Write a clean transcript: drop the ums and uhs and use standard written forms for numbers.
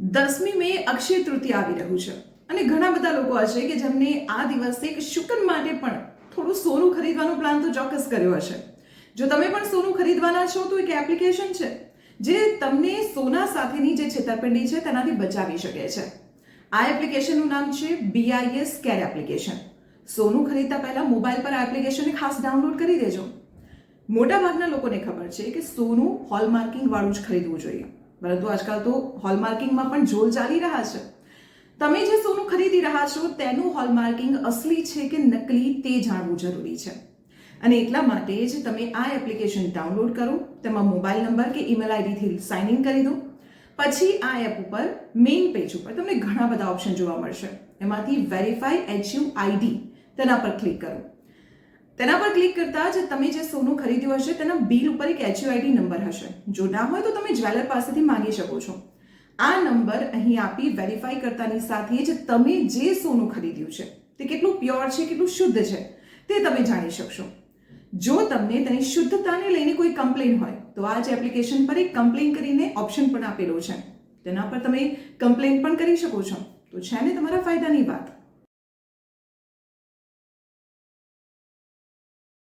10મી મે અક્ષય તૃતીયા આવી રહ્યું છે અને ઘણા બધા લોકો હશે કે જેમને આ દિવસે એક શુકન માટે પણ થોડું સોનું ખરીદવાનો પ્લાન તો ચોક્કસ કર્યો હશે. જો તમે પણ સોનું ખરીદવાના છો તો એક એપ્લિકેશન છે જે તમને સોના સાથેની જે છેતરપિંડી છે તેનાથી બચાવી શકે છે. આ એપ્લિકેશનનું નામ છે BIS કેર એપ્લિકેશન. સોનું ખરીદતા પહેલા મોબાઈલ પર આ એપ્લિકેશનને ખાસ ડાઉનલોડ કરી દેજો. મોટાભાગના લોકોને ખબર છે કે સોનું હોલમાર્કિંગ વાળું જ ખરીદવું જોઈએ, પરંતુ આજકાલ તો હોલમાર્કિંગમાં પણ જોલ ચાલી રહ્યા છે. તમે જે સોનું ખરીદી રહ્યા છો તેનું હોલમાર્કિંગ અસલી છે કે નકલી તે જાણવું જરૂરી છે. અને એટલા માટે જ તમે આ એપ્લિકેશન ડાઉનલોડ કરો, તેમાં મોબાઈલ નંબર કે ઈમેલ આઈડીથી સાઇન ઇન કરી દો. પછી આ એપ ઉપર મેઇન પેજ ઉપર તમને ઘણા બધા ઓપ્શન જોવા મળશે. એમાંથી વેરીફાઈ HUID તેના પર ક્લિક કરો. તેના પર ક્લિક કરતા જ તમે જે સોનું ખરીદ્યું હશે તેના બિલ ઉપર એક HUID નંબર હશે. જો ના હોય તો તમે જ્વેલર પાસેથી માંગી શકો છો. આ નંબર અહીં આપી વેરીફાઈ કરતાની સાથે જ તમે જે સોનું ખરીદ્યું છે તે કેટલું પ્યોર છે, કેટલું શુદ્ધ છે તે તમે જાણી શકશો. જો તમને તેની શુદ્ધતાને લઈને કોઈ કમ્પ્લેન હોય તો આ જ એપ્લિકેશન પર એક કમ્પ્લેન કરીને ઓપ્શન પણ આપેલો છે. તેના પર તમે કમ્પ્લેન પણ કરી શકો છો. તો છે ને તમારા ફાયદાની વાત.